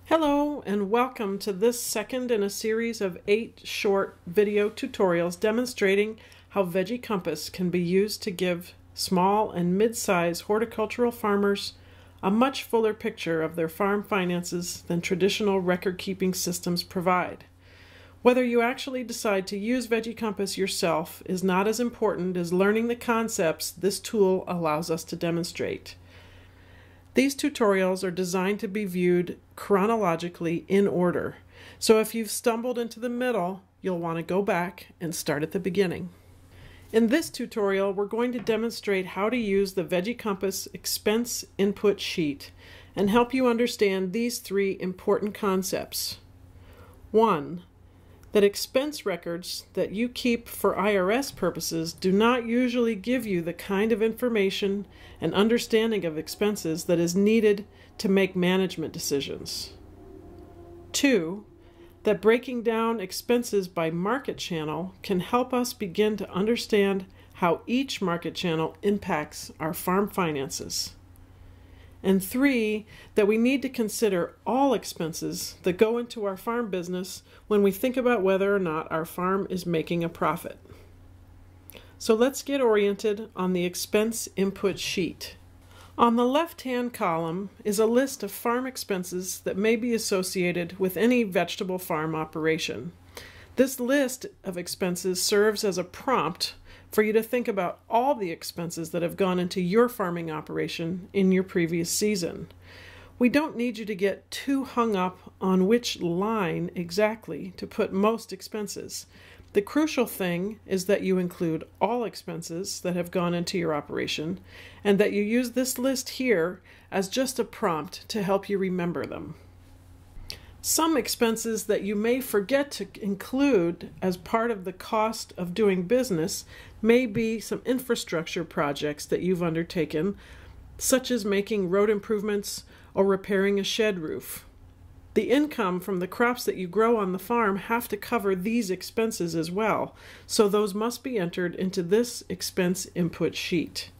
Hello and welcome to this second in a series of 8 short video tutorials demonstrating how Veggie Compass can be used to give small and mid-size horticultural farmers a much fuller picture of their farm finances than traditional record-keeping systems provide. Whether you actually decide to use Veggie Compass yourself is not as important as learning the concepts this tool allows us to demonstrate. These tutorials are designed to be viewed chronologically in order, so if you've stumbled into the middle, you'll want to go back and start at the beginning. In this tutorial, we're going to demonstrate how to use the Veggie Compass expense input sheet and help you understand these 3 important concepts. 1. That expense records that you keep for IRS purposes do not usually give you the kind of information and understanding of expenses that is needed to make management decisions. 2. That breaking down expenses by market channel can help us begin to understand how each market channel impacts our farm finances. And 3, that we need to consider all expenses that go into our farm business when we think about whether or not our farm is making a profit. So let's get oriented on the expense input sheet. On the left-hand column is a list of farm expenses that may be associated with any vegetable farm operation. This list of expenses serves as a prompt for you to think about all the expenses that have gone into your farming operation in your previous season. We don't need you to get too hung up on which line exactly to put most expenses. The crucial thing is that you include all expenses that have gone into your operation and that you use this list here as just a prompt to help you remember them. Some expenses that you may forget to include as part of the cost of doing business may be some infrastructure projects that you've undertaken, such as making road improvements or repairing a shed roof. The income from the crops that you grow on the farm have to cover these expenses as well, so those must be entered into this expense input sheet.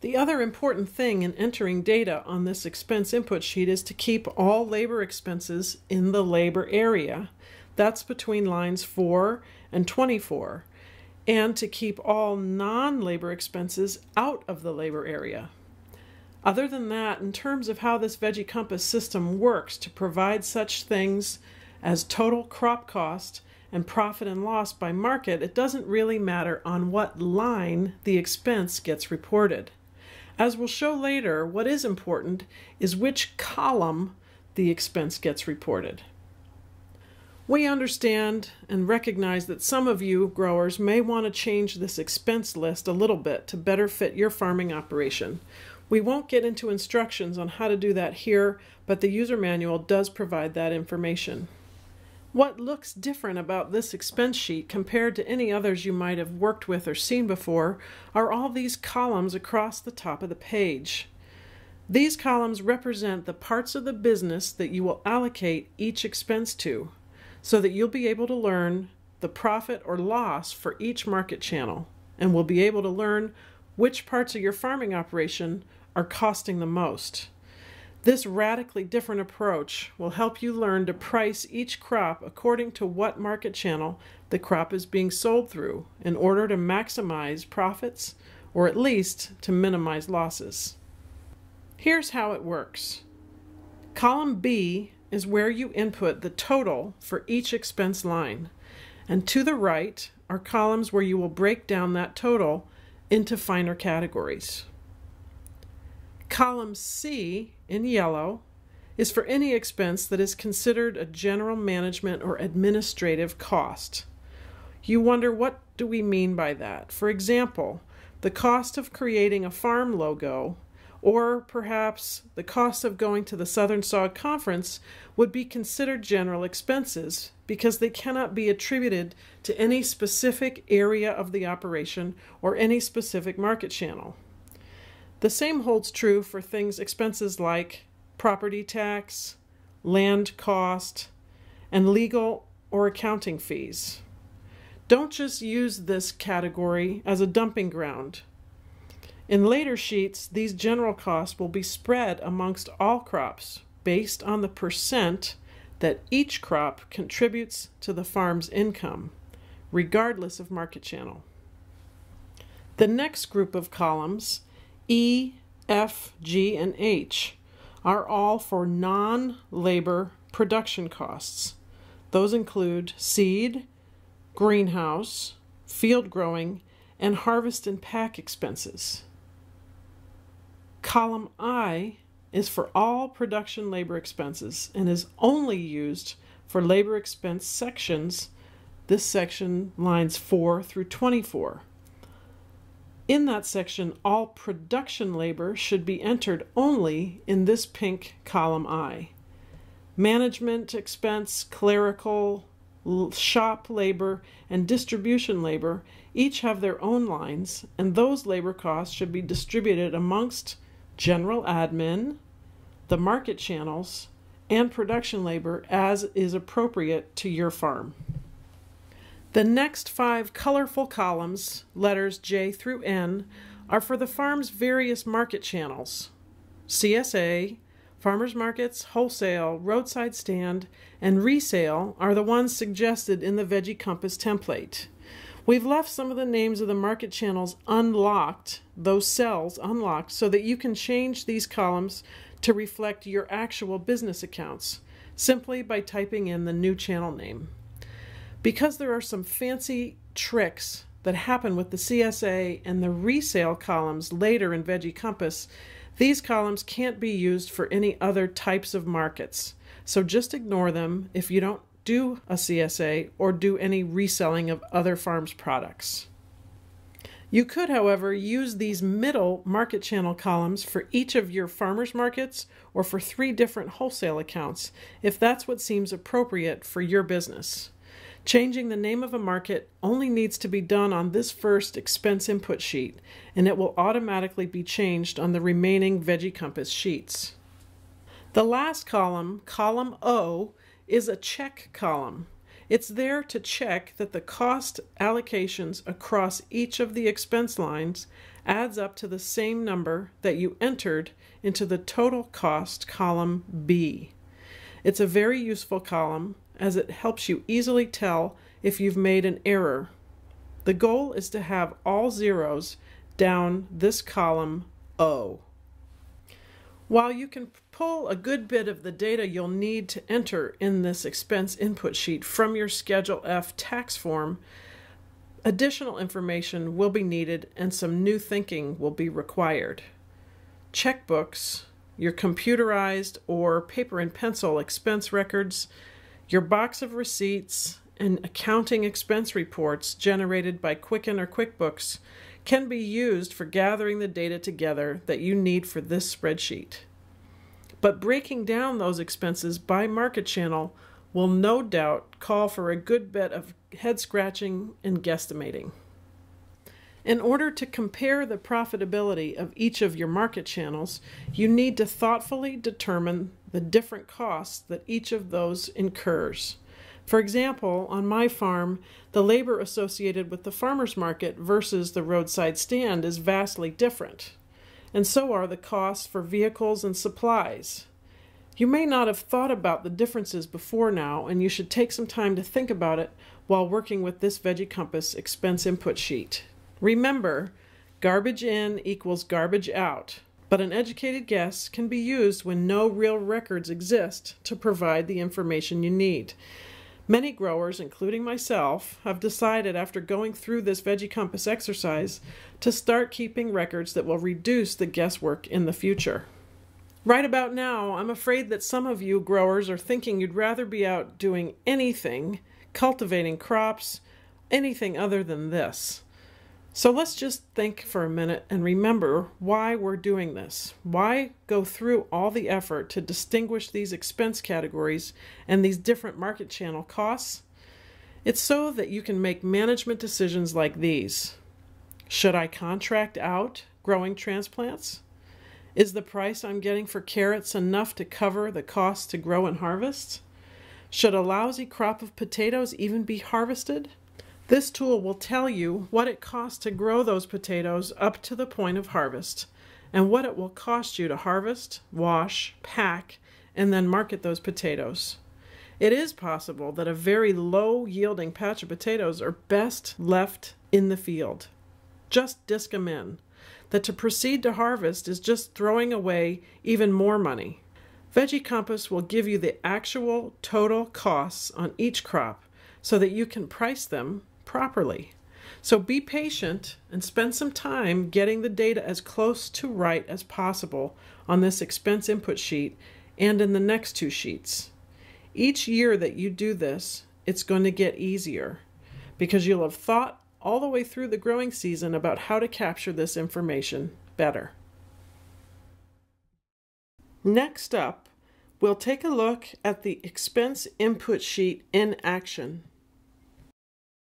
The other important thing in entering data on this expense input sheet is to keep all labor expenses in the labor area. That's between lines 4 and 24. And to keep all non-labor expenses out of the labor area. Other than that, in terms of how this Veggie Compass system works to provide such things as total crop cost and profit and loss by market, it doesn't really matter on what line the expense gets reported. As we'll show later, what is important is which column the expense gets reported. We understand and recognize that some of you growers may want to change this expense list a little bit to better fit your farming operation. We won't get into instructions on how to do that here, but the user manual does provide that information. What looks different about this expense sheet compared to any others you might have worked with or seen before are all these columns across the top of the page. These columns represent the parts of the business that you will allocate each expense to, so that you'll be able to learn the profit or loss for each market channel, and will be able to learn which parts of your farming operation are costing the most. This radically different approach will help you learn to price each crop according to what market channel the crop is being sold through in order to maximize profits or at least to minimize losses. Here's how it works. Column B is where you input the total for each expense line, and to the right are columns where you will break down that total into finer categories. Column C, in yellow, is for any expense that is considered a general management or administrative cost. You wonder, what do we mean by that? For example, the cost of creating a farm logo, or perhaps the cost of going to the Southern Sod Conference, would be considered general expenses because they cannot be attributed to any specific area of the operation or any specific market channel. The same holds true for expenses like property tax, land cost, and legal or accounting fees. Don't just use this category as a dumping ground. In later sheets, these general costs will be spread amongst all crops based on the percent that each crop contributes to the farm's income, regardless of market channel. The next group of columns, E, F, G, and H, are all for non-labor production costs. Those include seed, greenhouse, field growing, and harvest and pack expenses. Column I is for all production labor expenses and is only used for labor expense sections. This section lines 4 through 24. In that section, all production labor should be entered only in this pink column I. Management expense, clerical, shop labor, and distribution labor each have their own lines, and those labor costs should be distributed amongst general admin, the market channels, and production labor as is appropriate to your farm. The next 5 colorful columns, letters J through N, are for the farm's various market channels. CSA, farmers markets, wholesale, roadside stand, and resale are the ones suggested in the Veggie Compass template. We've left some of the names of the market channels unlocked, those cells unlocked, so that you can change these columns to reflect your actual business accounts, simply by typing in the new channel name. Because there are some fancy tricks that happen with the CSA and the resale columns later in Veggie Compass, these columns can't be used for any other types of markets. So just ignore them if you don't do a CSA or do any reselling of other farms' products. You could, however, use these middle market channel columns for each of your farmers markets or for 3 different wholesale accounts if that's what seems appropriate for your business. Changing the name of a market only needs to be done on this first expense input sheet, and it will automatically be changed on the remaining Veggie Compass sheets. The last column, column O, is a check column. It's there to check that the cost allocations across each of the expense lines adds up to the same number that you entered into the total cost column B. It's a very useful column as it helps you easily tell if you've made an error. The goal is to have all zeros down this column O. While you can pull a good bit of the data you'll need to enter in this expense input sheet from your Schedule F tax form, additional information will be needed and some new thinking will be required. Checkbooks, your computerized or paper and pencil expense records, your box of receipts, and accounting expense reports generated by Quicken or QuickBooks can be used for gathering the data together that you need for this spreadsheet. But breaking down those expenses by market channel will no doubt call for a good bit of head scratching and guesstimating. In order to compare the profitability of each of your market channels, you need to thoughtfully determine the different costs that each of those incurs. For example, on my farm, the labor associated with the farmer's market versus the roadside stand is vastly different, and so are the costs for vehicles and supplies. You may not have thought about the differences before now, and you should take some time to think about it while working with this Veggie Compass expense input sheet. Remember, garbage in equals garbage out, but an educated guess can be used when no real records exist to provide the information you need. Many growers, including myself, have decided after going through this Veggie Compass exercise to start keeping records that will reduce the guesswork in the future. Right about now, I'm afraid that some of you growers are thinking you'd rather be out doing anything, cultivating crops, anything other than this. So let's just think for a minute and remember why we're doing this. Why go through all the effort to distinguish these expense categories and these different market channel costs? It's so that you can make management decisions like these. Should I contract out growing transplants? Is the price I'm getting for carrots enough to cover the cost to grow and harvest? Should a lousy crop of potatoes even be harvested? This tool will tell you what it costs to grow those potatoes up to the point of harvest, and what it will cost you to harvest, wash, pack, and then market those potatoes. It is possible that a very low-yielding patch of potatoes are best left in the field. Just disc them in. That to proceed to harvest is just throwing away even more money. Veggie Compass will give you the actual total costs on each crop so that you can price them properly. So be patient and spend some time getting the data as close to right as possible on this expense input sheet and in the next two sheets. Each year that you do this, it's going to get easier because you'll have thought all the way through the growing season about how to capture this information better. Next up, we'll take a look at the expense input sheet in action.